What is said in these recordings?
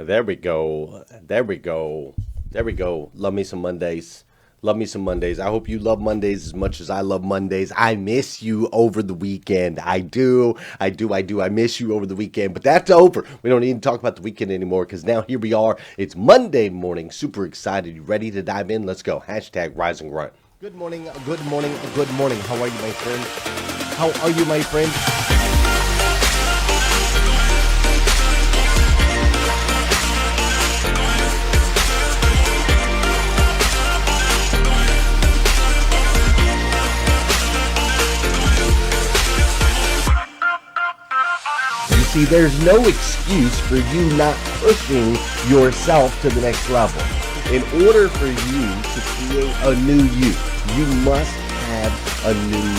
There we go. There we go. There we go. Love me some Mondays. Love me some Mondays. I hope you love Mondays as much as I love Mondays. I miss you over the weekend. I do. I miss you over the weekend. But that's over. We don't need to talk about the weekend anymore because now here we are. It's Monday morning. Super excited. You ready to dive in? Let's go. Hashtag Rise and Grind. Good morning. Good morning. Good morning. How are you, my friend? How are you, my friend? See, there's no excuse for you not pushing yourself to the next level. In order for you to create a new you must have a new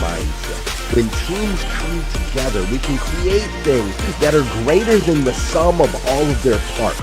mindset. When teams come together, we can create things that are greater than the sum of all of their parts.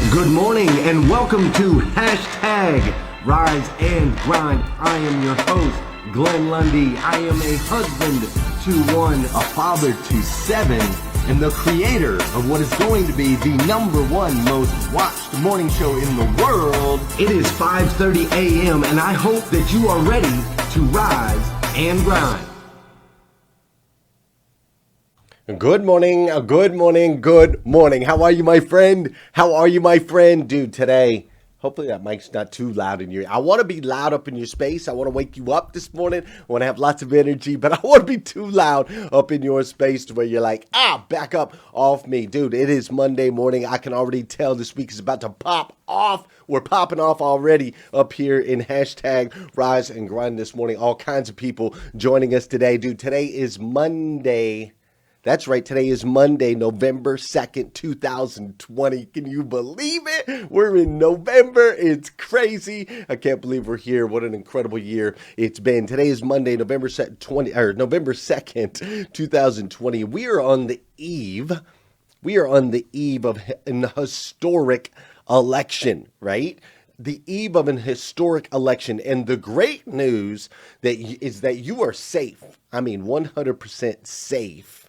Good morning and welcome to Hashtag Rise and Grind. I am your host, Glenn Lundy. I am a husband to one, a father to seven, and the creator of what is going to be the number one most watched morning show in the world. It is 5:30 a.m. and I hope that you are ready to rise and grind. Good morning, good morning, good morning. How are you, my friend? How are you, my friend? Dude, today, hopefully that mic's not too loud in your ear. I want to be loud up in your space. I want to wake you up this morning. I want to have lots of energy, but I want to be too loud up in your space to where you're like, back up off me. Dude, it is Monday morning. I can already tell this week is about to pop off. We're popping off already up here in Hashtag Rise and Grind this morning. All kinds of people joining us today. Dude, today is Monday. That's right. Today is Monday, November 2nd, 2020. Can you believe it? We're in November. It's crazy. I can't believe we're here. What an incredible year it's been. Today is Monday, November 2nd, 2020. We are on the eve. We are on the eve of an historic election, right? The eve of an historic election. And the great news is that you are safe. I mean, 100% safe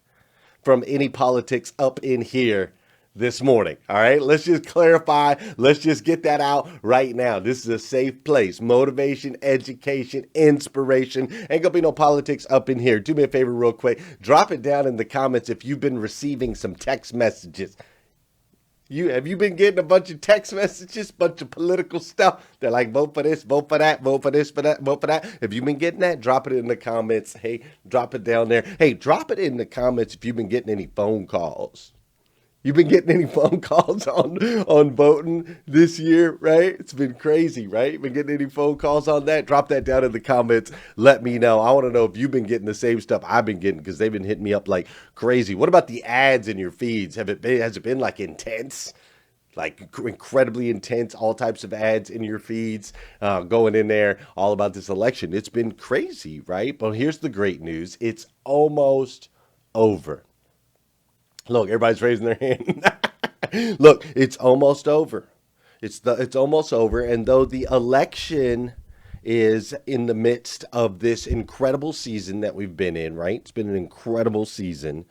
from any politics up in here this morning. All right, let's just clarify. Let's just get that out right now. This is a safe place. Motivation, education, inspiration. Ain't gonna be no politics up in here. Do me a favor real quick. Drop it down in the comments if you've been receiving some text messages. Have you been getting a bunch of text messages, bunch of political stuff? They're like, vote for this, vote for that, vote for this, for that, vote for that. If you've been getting that, drop it in the comments. Hey, drop it down there. Hey, drop it in the comments if you've been getting any phone calls. You've been getting any phone calls on voting this year, right? It's been crazy, right? Been getting any phone calls on that? Drop that down in the comments. Let me know. I want to know if you've been getting the same stuff I've been getting because they've been hitting me up like crazy. What about the ads in your feeds? Has it been like intense? Like incredibly intense, all types of ads in your feeds going in there all about this election. It's been crazy, right? But here's the great news. It's almost over. Look, everybody's raising their hand. Look, it's almost over. It's almost over. And though the election is in the midst of this incredible season that we've been in, right? It's been an incredible season.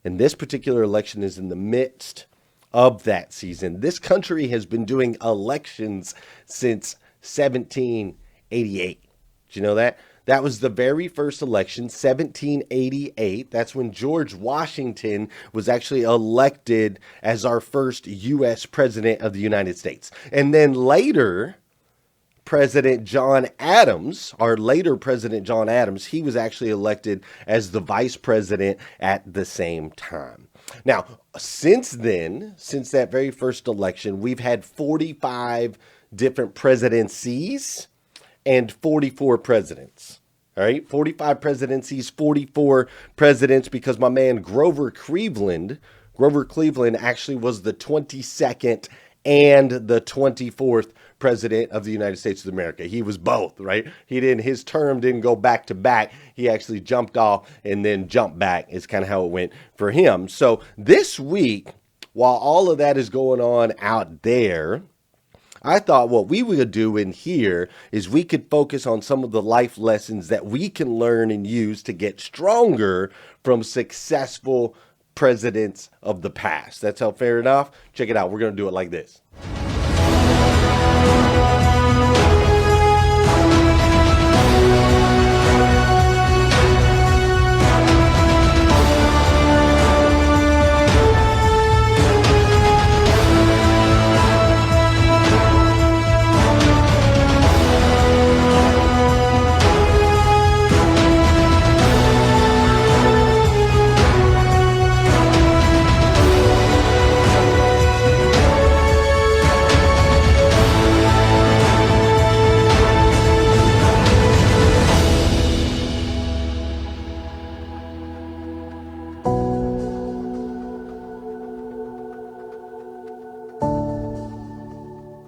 And this particular election is in the midst of that season. This country has been doing elections since 1788. Did you know that? That was the very first election, 1788. That's when George Washington was actually elected as our first U.S. president of the United States. And then later, President John Adams, he was actually elected as the vice president at the same time. Now, since that very first election, we've had 45 different presidencies and 44 presidents. All right, 45 presidencies, 44 presidents, because my man Grover Cleveland actually was the 22nd and the 24th president of the United States of America. He was both, right? His term didn't go back to back. He actually jumped off and then jumped back is kind of how it went for him. So this week, while all of that is going on out there, I thought what we would do in here is we could focus on some of the life lessons that we can learn and use to get stronger from successful presidents of the past. That's how fair enough? Check it out. We're going to do it like this.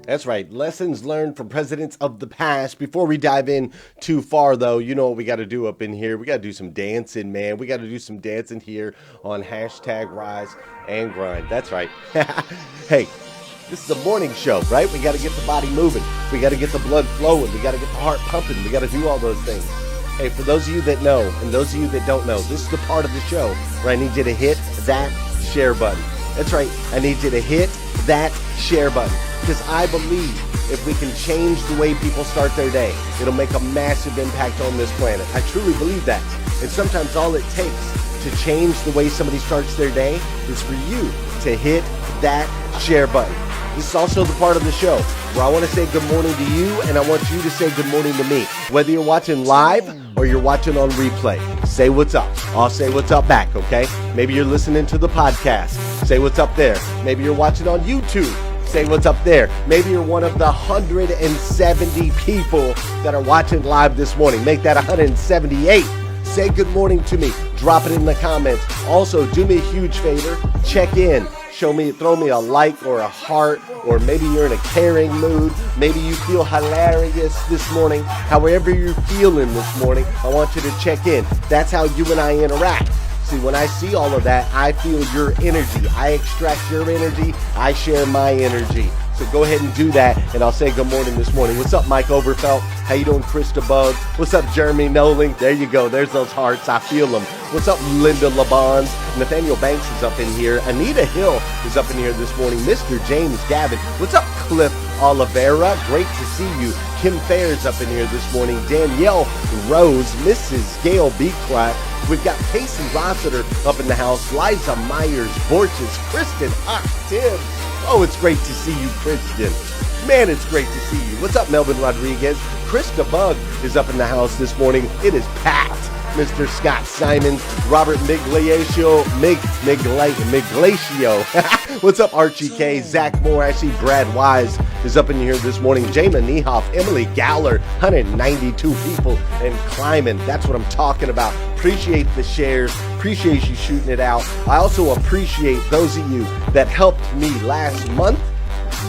That's right. Lessons learned from presidents of the past. Before we dive in too far, though, you know what we got to do up in here. We got to do some dancing, man. We got to do some dancing here on hashtag Rise and Grind. That's right. Hey, this is a morning show, right? We got to get the body moving. We got to get the blood flowing. We got to get the heart pumping. We got to do all those things. Hey, for those of you that know and those of you that don't know, this is the part of the show where I need you to hit that share button. That's right. I need you to hit that share button. Because I believe if we can change the way people start their day, it'll make a massive impact on this planet. I truly believe that. And sometimes all it takes to change the way somebody starts their day is for you to hit that share button. This is also the part of the show where I want to say good morning to you, and I want you to say good morning to me. Whether you're watching live or you're watching on replay, say what's up. I'll say what's up back, okay? Maybe you're listening to the podcast. Say what's up there. Maybe you're watching on YouTube. Say what's up there. Maybe you're one of the 170 people that are watching live this morning. Make that 178. Say good morning to me. Drop it in the comments. Also, do me a huge favor. Check in. Show me, throw me a like or a heart, or maybe you're in a caring mood. Maybe you feel hilarious this morning. However you're feeling this morning, I want you to check in. That's how you and I interact. See, when I see all of that, I feel your energy. I extract your energy. I share my energy. So go ahead and do that, and I'll say good morning this morning. What's up, Mike Overfelt? How you doing, Krista Bug? What's up, Jeremy Noling? There you go. There's those hearts. I feel them. What's up, Linda LeBons? Nathaniel Banks is up in here. Anita Hill is up in here this morning. Mr. James Gavin. What's up, Cliff Oliveira? Great to see you. Kim Fair's up in here this morning. Danielle Rose, Mrs. Gail Beecraft. We've got Casey Rossiter up in the house. Liza Myers, Borges, Kristen Tibbs. Oh, it's great to see you, Kristen. Man, it's great to see you. What's up, Melvin Rodriguez? Krista Bug is up in the house this morning. It is packed. Mr. Scott Simons, Robert Migliaccio. What's up, Archie K? Zach Moore. I see Brad Wise is up in here this morning. Jayma Niehoff, Emily Gowler, 192 people and climbing. That's what I'm talking about. Appreciate the shares. Appreciate you shooting it out. I also appreciate those of you that helped me last month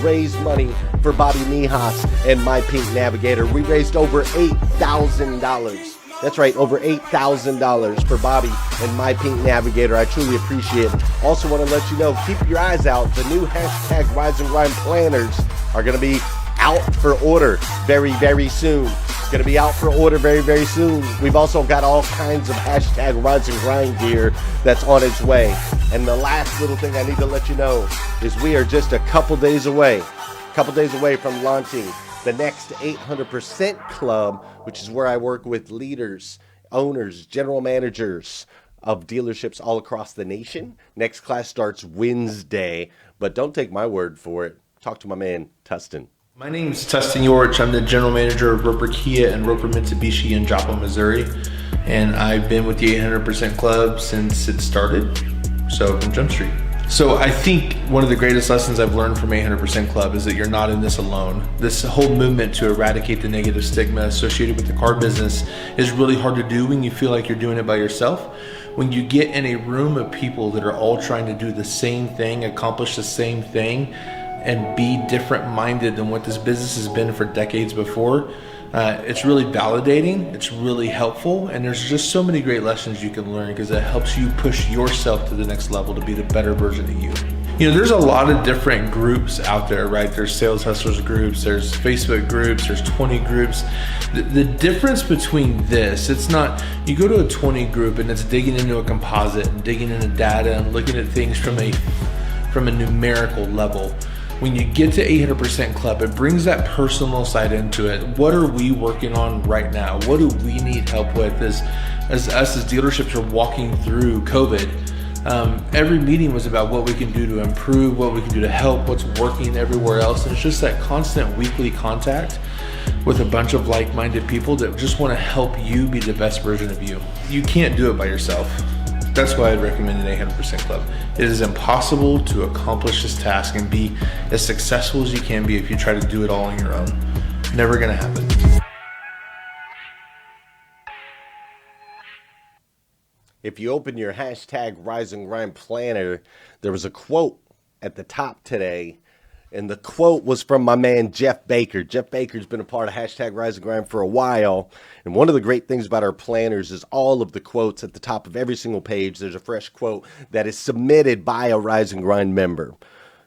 raise money for Bobby Niehaus and My Pink Navigator. We raised over $8,000. That's right, over $8,000 for Bobby and My Pink Navigator. I truly appreciate it. Also want to let you know, keep your eyes out. The new hashtag Rise and Grind planners are going to be out for order very, very soon. It's going to be out for order very, very soon. We've also got all kinds of hashtag Rise and Grind gear that's on its way. And the last little thing I need to let you know is we are just a couple days away from launching the next 800% Club, which is where I work with leaders, owners, general managers of dealerships all across the nation. Next class starts Wednesday, but don't take my word for it. Talk to my man, Tustin. My name's Tustin Yorch. I'm the general manager of Roper Kia and Roper Mitsubishi in Joplin, Missouri. And I've been with the 800% Club since it started, so from Jump Street. So I think one of the greatest lessons I've learned from 800% Club is that you're not in this alone. This whole movement to eradicate the negative stigma associated with the car business is really hard to do when you feel like you're doing it by yourself. When you get in a room of people that are all trying to do the same thing, accomplish the same thing, and be different minded than what this business has been for decades before, it's really validating, it's really helpful, and there's just so many great lessons you can learn because it helps you push yourself to the next level to be the better version of you. You know, there's a lot of different groups out there, right? There's sales hustlers groups, there's Facebook groups, there's 20 groups. The difference between this, it's not, you go to a 20 group and it's digging into a composite and digging into data and looking at things from a numerical level. When you get to 800% Club, it brings that personal side into it. What are we working on right now? What do we need help with as us as dealerships are walking through COVID? Every meeting was about what we can do to improve, what we can do to help, what's working everywhere else. And it's just that constant weekly contact with a bunch of like-minded people that just want to help you be the best version of you. You can't do it by yourself. That's why I'd recommend an 800% Club. It is impossible to accomplish this task and be as successful as you can be if you try to do it all on your own. Never gonna happen. If you open your hashtag Rise and Grind planner, there was a quote at the top today, and the quote was from my man Jeff Baker. Jeff Baker's been a part of hashtag Rise and Grind for a while, and one of the great things about our planners is all of the quotes at the top of every single page. There's a fresh quote that is submitted by a Rise and Grind member.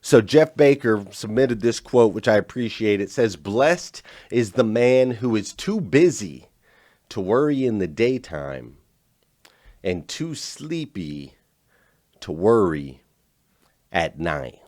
So Jeff Baker submitted this quote, which I appreciate. It says, "Blessed is the man who is too busy to worry in the daytime and too sleepy to worry at night."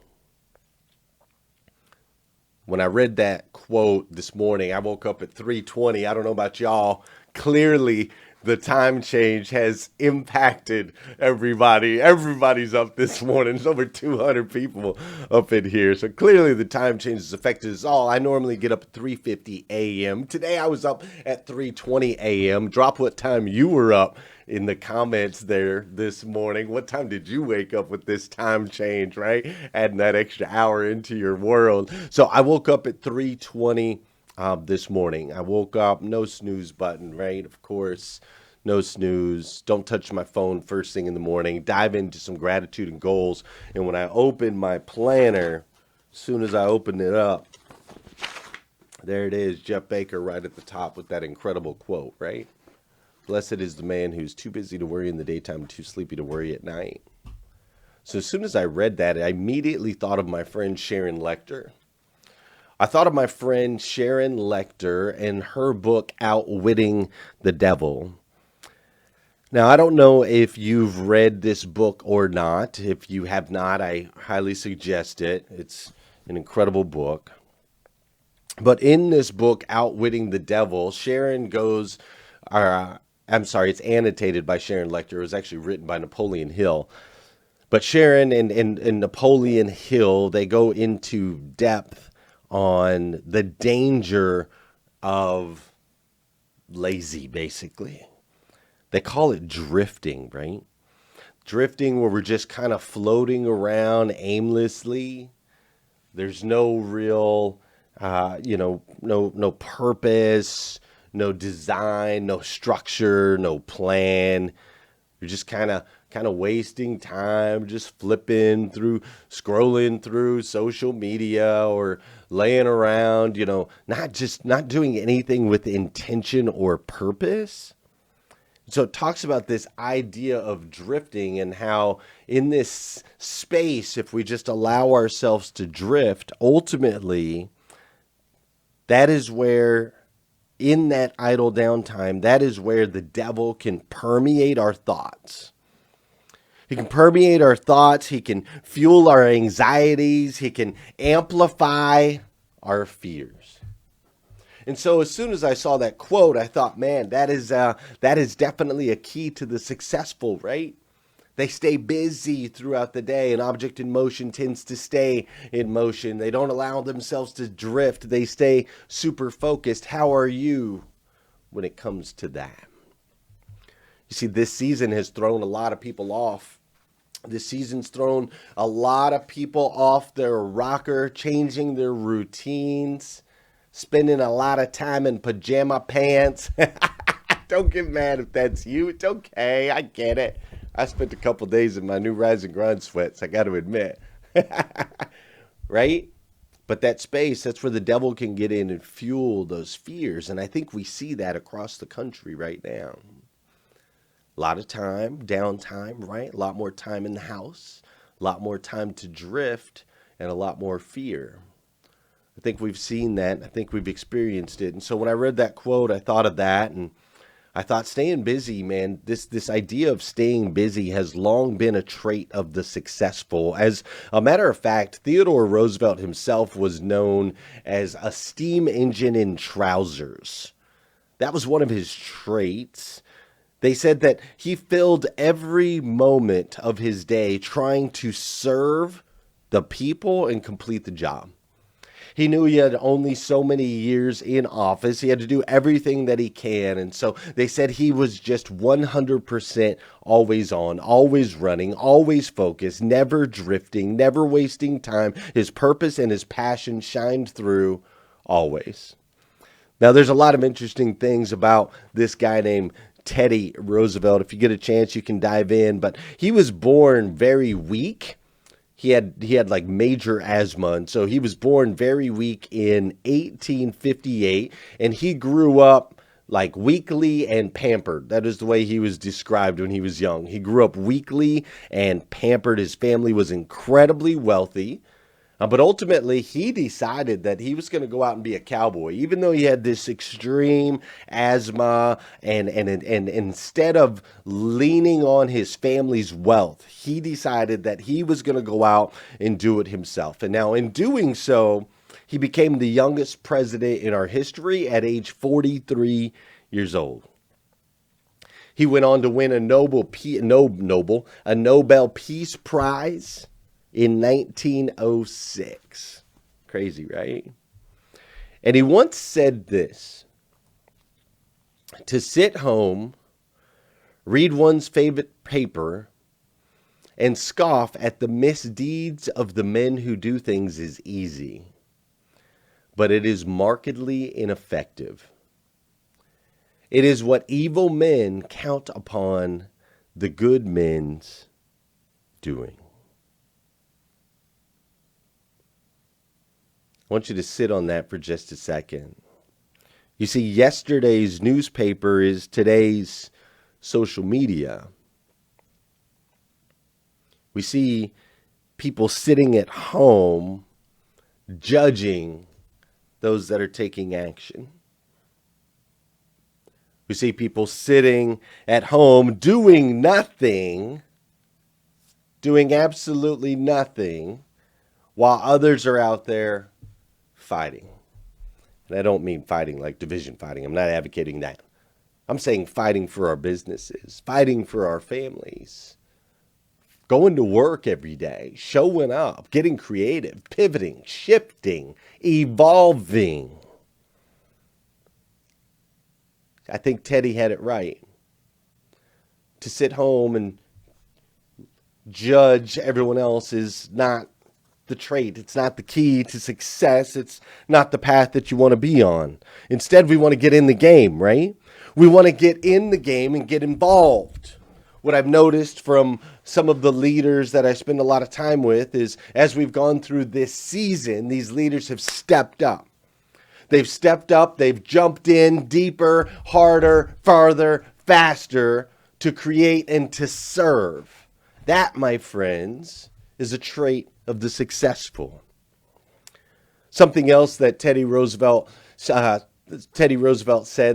When I read that quote this morning, I woke up at 3:20. I don't know about y'all. Clearly, the time change has impacted everybody. Everybody's up this morning. There's over 200 people up in here. So clearly the time change has affected us all. I normally get up at 3:50 a.m. Today I was up at 3:20 a.m. Drop what time you were up in the comments there this morning. What time did you wake up with this time change, right? Adding that extra hour into your world. So I woke up at 3:20 this morning. I woke up, no snooze button, right? Of course, no snooze. Don't touch my phone first thing in the morning. Dive into some gratitude and goals. And when I opened my planner, as soon as I opened it up, there it is, Jeff Baker right at the top with that incredible quote, right? Blessed is the man who's too busy to worry in the daytime and too sleepy to worry at night. So as soon as I read that, I immediately thought of my friend Sharon Lechter. I thought of my friend Sharon Lechter and her book, Outwitting the Devil. Now, I don't know if you've read this book or not. If you have not, I highly suggest it. It's an incredible book. But in this book, Outwitting the Devil, Sharon goes... it's annotated by Sharon Lechter. It was actually written by Napoleon Hill. But Sharon and Napoleon Hill, they go into depth on the danger of lazy, basically. They call it drifting, right? Drifting where we're just kind of floating around aimlessly. There's no real, no purpose, no design, no structure, no plan. You're just kind of wasting time, just flipping through, scrolling through social media or laying around, not doing anything with intention or purpose. So it talks about this idea of drifting and how in this space, if we just allow ourselves to drift, ultimately, that is where, in that idle downtime, that is where the devil can permeate our thoughts. He can permeate our thoughts. He can fuel our anxieties. He can amplify our fears. And so as soon as I saw that quote, I thought, man, that is definitely a key to the successful, right? They stay busy throughout the day. An object in motion tends to stay in motion. They don't allow themselves to drift. They stay super focused. How are you when it comes to that? You see, this season has thrown a lot of people off. This season's thrown a lot of people off their rocker, changing their routines, spending a lot of time in pajama pants. Don't get mad if that's you. It's okay. I get it. I spent a couple days in my new Rise and Grind sweats, I got to admit. Right? But that space, that's where the devil can get in and fuel those fears. And I think we see that across the country right now. A lot of time, downtime, right? A lot more time in the house, a lot more time to drift, and a lot more fear. I think we've seen that. I think we've experienced it. And so when I read that quote, I thought of that, and I thought staying busy, man, this idea of staying busy has long been a trait of the successful. As a matter of fact, Theodore Roosevelt himself was known as a steam engine in trousers. That was one of his traits. They said that he filled every moment of his day trying to serve the people and complete the job. He knew he had only so many years in office. He had to do everything that he can. And so they said he was just 100% always on, always running, always focused, never drifting, never wasting time. His purpose and his passion shined through always. Now, there's a lot of interesting things about this guy named Teddy Roosevelt. If you get a chance, you can dive in. But he was born very weak. He had like major asthma, and so he was born very weak in 1858, and he grew up like weakly and pampered. That is the way he was described when he was young. He grew up weakly and pampered. His family was incredibly wealthy. But ultimately, he decided that he was going to go out and be a cowboy, even though he had this extreme asthma. And instead of leaning on his family's wealth, he decided that he was going to go out and do it himself. And now in doing so, he became the youngest president in our history at age 43 years old. He went on to win a Nobel Peace Prize in 1906. Crazy, right? And he once said this: to sit home, read one's favorite paper, and scoff at the misdeeds of the men who do things is easy, but it is markedly ineffective. It is what evil men count upon the good men's doing. I want you to sit on that for just a second. You see, yesterday's newspaper is today's social media. We see people sitting at home judging those that are taking action. We see people sitting at home doing nothing, doing absolutely nothing, while others are out there fighting. And I don't mean fighting like division fighting. I'm not advocating that. I'm saying fighting for our businesses, fighting for our families, going to work every day, showing up, getting creative, pivoting, shifting, evolving. I think Teddy had it right. To sit home and judge everyone else is not the trait. It's not the key to success. It's not the path that you want to be on. Instead, we want to get in the game, right? We want to get in the game and get involved. What I've noticed from some of the leaders that I spend a lot of time with is as we've gone through this season, these leaders have stepped up. They've stepped up, they've jumped in deeper, harder, farther, faster to create and to serve. That, my friends, is a trait of the successful. Something else that Teddy Roosevelt said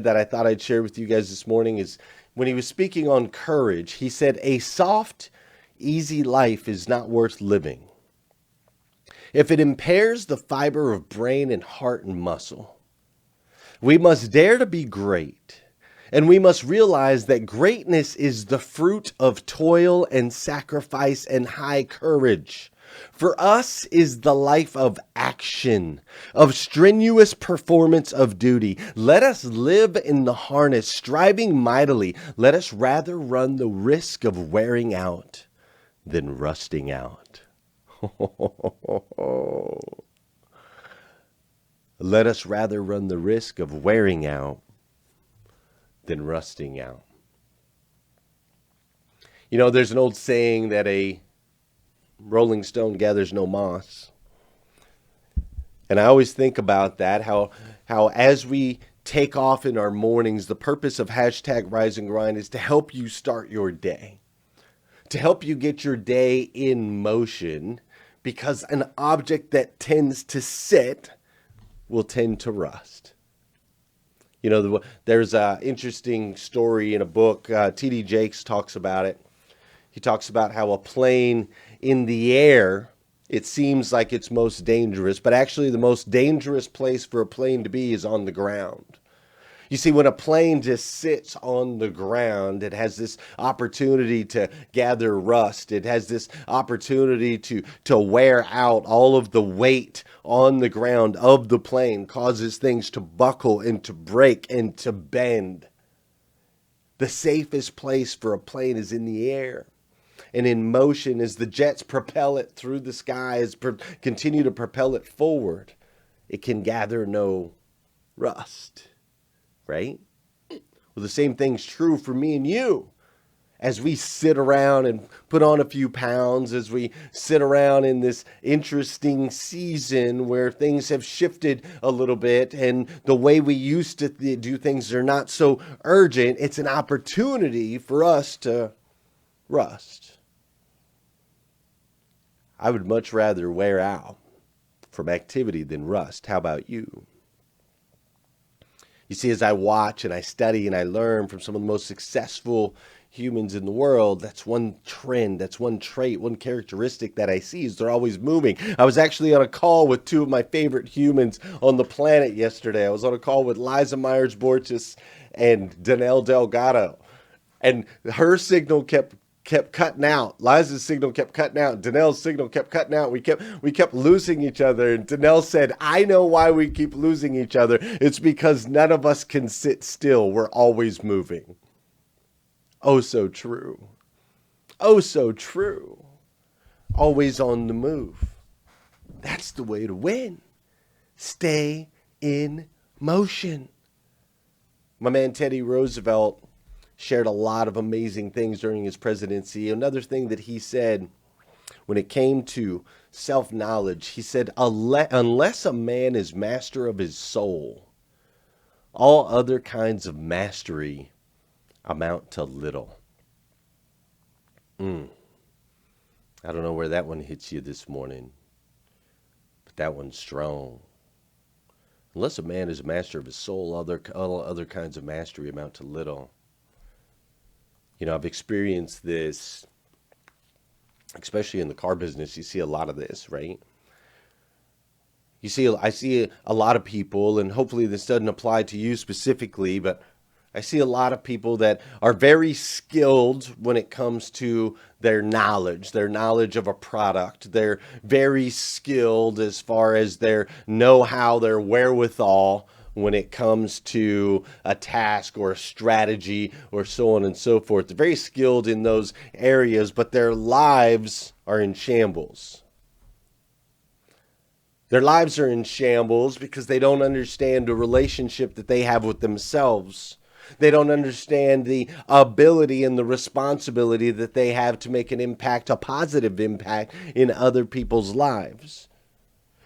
that I thought I'd share with you guys this morning is when he was speaking on courage, he said, "A soft, easy life is not worth living if it impairs the fiber of brain and heart and muscle. We must dare to be great, and we must realize that greatness is the fruit of toil and sacrifice and high courage. For us is the life of action, of strenuous performance of duty. Let us live in the harness, striving mightily. Let us rather run the risk of wearing out than rusting out." Let us rather run the risk of wearing out than rusting out. You know, there's an old saying that a rolling stone gathers no moss. And I always think about that, how as we take off in our mornings, the purpose of hashtag Rise and Grind is to help you start your day, to help you get your day in motion, because an object that tends to sit will tend to rust. You know, there's an interesting story in a book. T.D. Jakes talks about it. He talks about how a plane in the air, it seems like it's most dangerous, but actually the most dangerous place for a plane to be is on the ground. You see, when a plane just sits on the ground, it has this opportunity to gather rust. It has this opportunity to wear out. All of the weight on the ground of the plane causes things to buckle and to break and to bend. The safest place for a plane is in the air. And in motion, as the jets propel it through the sky, continue to propel it forward, it can gather no rust. Right? Well, the same thing's true for me and you. As we sit around and put on a few pounds, as we sit around in this interesting season where things have shifted a little bit and the way we used to do things are not so urgent, it's an opportunity for us to rust. I would much rather wear out from activity than rust. How about you? You see, as I watch and I study and I learn from some of the most successful humans in the world, that's one trend, that's one trait, one characteristic that I see is they're always moving. I was actually on a call with two of my favorite humans on the planet yesterday. I was on a call with Liza Myers-Borges and Danelle Delgado, and her signal kept cutting out. Liza's signal kept cutting out. Danelle's signal kept cutting out. We kept losing each other. And Danelle said, I know why we keep losing each other. It's because none of us can sit still. We're always moving. Oh, so true. Oh, so true. Always on the move. That's the way to win. Stay in motion. My man Teddy Roosevelt shared a lot of amazing things during his presidency. Another thing that he said when it came to self-knowledge, he said, unless a man is master of his soul, all other kinds of mastery amount to little. I don't know where that one hits you this morning, but that one's strong. Unless a man is a master of his soul, all other kinds of mastery amount to little. You know, I've experienced this, especially in the car business. You see a lot of this, right? I see a lot of people, and hopefully this doesn't apply to you specifically, but I see a lot of people that are very skilled when it comes to their knowledge of a product. They're very skilled as far as their know-how, their wherewithal when it comes to a task or a strategy or so on and so forth. They're very skilled in those areas, but their lives are in shambles. Their lives are in shambles because they don't understand the relationship that they have with themselves. They don't understand the ability and the responsibility that they have to make an impact, a positive impact in other people's lives.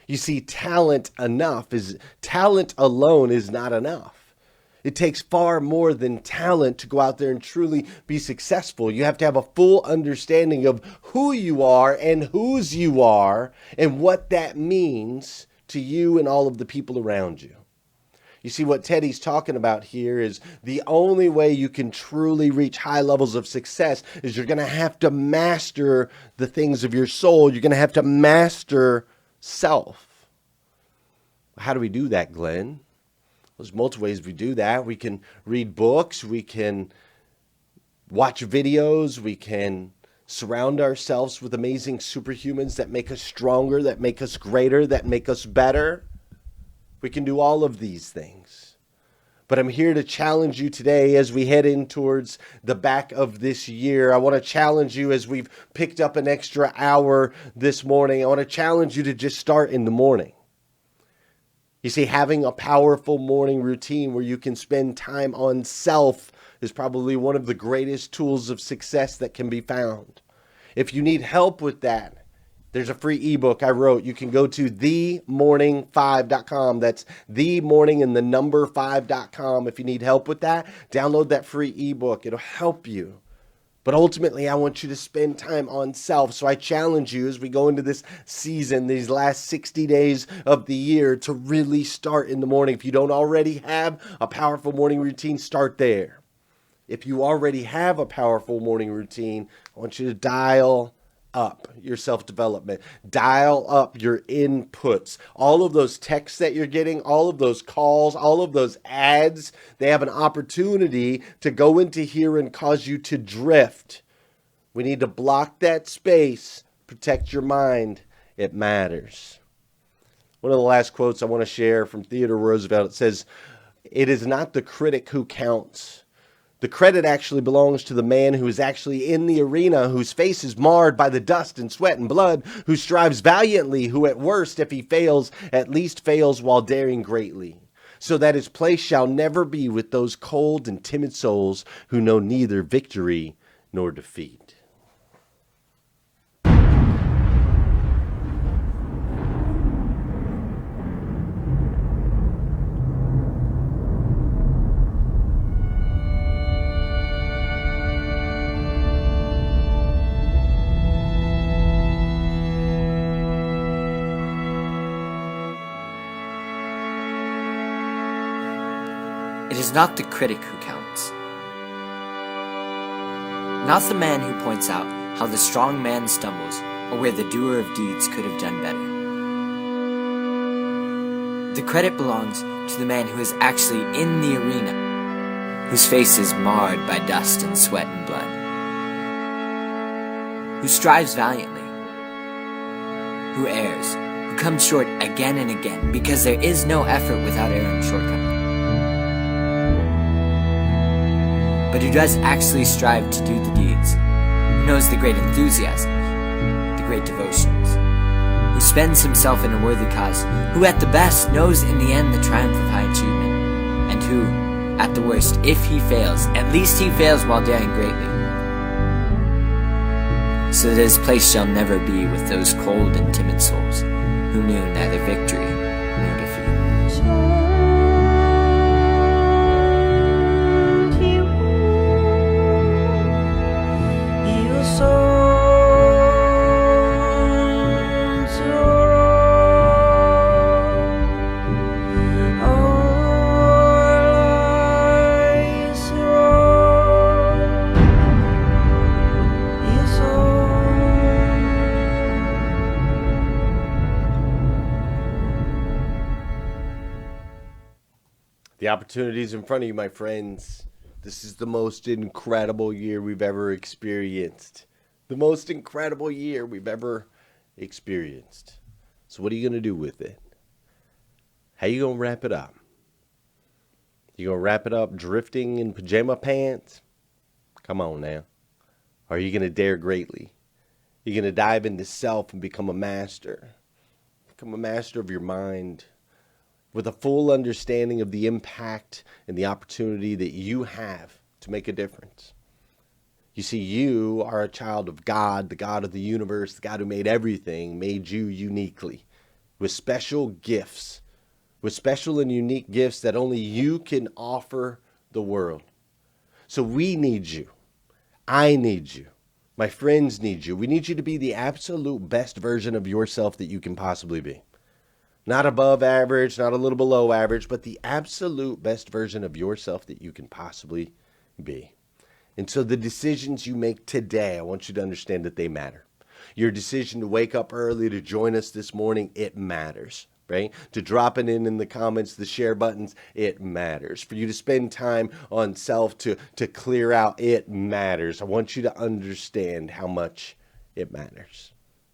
You see, talent alone is not enough. It takes far more than talent to go out there and truly be successful. You have to have a full understanding of who you are and whose you are and what that means to you and all of the people around you. You see, what Teddy's talking about here is the only way you can truly reach high levels of success is you're going to have to master the things of your soul. You're going to have to master self. How do we do that, Glenn? There's multiple ways we do that. We can read books. We can watch videos. We can surround ourselves with amazing superhumans that make us stronger, that make us greater, that make us better. We can do all of these things. But I'm here to challenge you today as we head in towards the back of this year. I want to challenge you as we've picked up an extra hour this morning. I want to challenge you to just start in the morning. You see, having a powerful morning routine where you can spend time on self is probably one of the greatest tools of success that can be found. If you need help with that, There's a free ebook I wrote. You can go to themorning5.com. That's themorning and the number 5.com. If you need help with that, download that free ebook. It'll help you. But ultimately, I want you to spend time on self. So I challenge you as we go into this season, these last 60 days of the year, to really start in the morning. If you don't already have a powerful morning routine, start there. If you already have a powerful morning routine, I want you to dial up your self-development. Dial up your inputs. All of those texts that you're getting, all of those calls, all of those ads, they have an opportunity to go into here and cause you to drift. We need to block that space. Protect your mind. It matters. One of the last quotes I want to share from Theodore Roosevelt, it says, "It is not the critic who counts. The credit actually belongs to the man who is actually in the arena, whose face is marred by the dust and sweat and blood, who strives valiantly, who at worst, if he fails, at least fails while daring greatly, so that his place shall never be with those cold and timid souls who know neither victory nor defeat." It is not the critic who counts, not the man who points out how the strong man stumbles or where the doer of deeds could have done better. The credit belongs to the man who is actually in the arena, whose face is marred by dust and sweat and blood, who strives valiantly, who errs, who comes short again and again, because there is no effort without error and shortcoming, but who does actually strive to do the deeds, who knows the great enthusiasm, the great devotions, who spends himself in a worthy cause, who at the best knows in the end the triumph of high achievement, and who, at the worst, if he fails, at least he fails while daring greatly, so that his place shall never be with those cold and timid souls, who knew neither victory nor defeat. The opportunities in front of you, my friends. This is the most incredible year we've ever experienced. The most incredible year we've ever experienced. So what are you going to do with it? How you going to wrap it up? You going to wrap it up drifting in pajama pants? Come on now. Or are you going to dare greatly? You're going to dive into self and become a master. Become a master of your mind, with a full understanding of the impact and the opportunity that you have to make a difference. You see, you are a child of God, the God of the universe, the God who made everything, made you uniquely, with special gifts, with special and unique gifts that only you can offer the world. So we need you. I need you. My friends need you. We need you to be the absolute best version of yourself that you can possibly be. Not above average, not a little below average, but the absolute best version of yourself that you can possibly be. And so the decisions you make today, I want you to understand that they matter. Your decision to wake up early to join us this morning, it matters, right? To drop it in the comments, the share buttons, it matters. For you to spend time on self to clear out, it matters. I want you to understand how much it matters.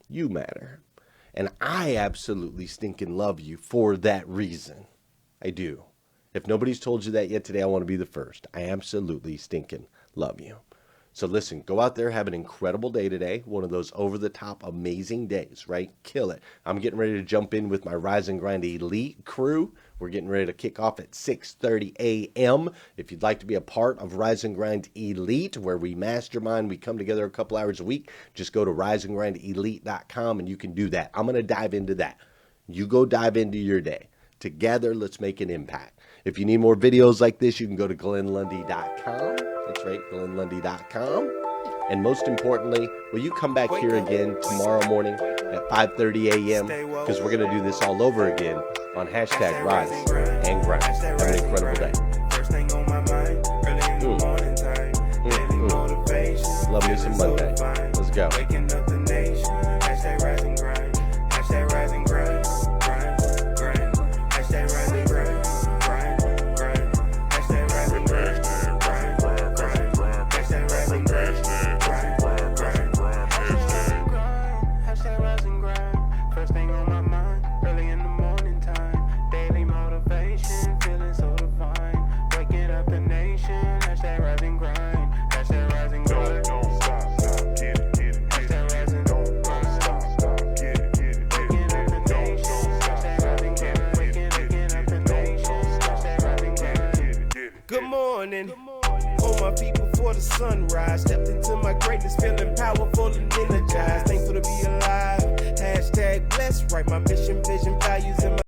You matter. And I absolutely stinking love you for that reason. I do. If nobody's told you that yet today, I want to be the first. I absolutely stinking love you. So listen, go out there, have an incredible day today. One of those over-the-top amazing days, right? Kill it. I'm getting ready to jump in with my Rise and Grind Elite crew. We're getting ready to kick off at 6:30 a.m. If you'd like to be a part of Rise and Grind Elite, where we mastermind, we come together a couple hours a week, just go to riseandgrindelite.com and you can do that. I'm going to dive into that. You go dive into your day. Together, let's make an impact. If you need more videos like this, you can go to glennlundy.com. That's right, glennlundy.com. And most importantly, will you come back here again tomorrow morning at 5:30 a.m. because we're going to do this all over again on hashtag Rise and Grind. Have an incredible day. Love me some Monday. Let's go. All my people for the sunrise. Stepped into my greatness, feeling powerful and in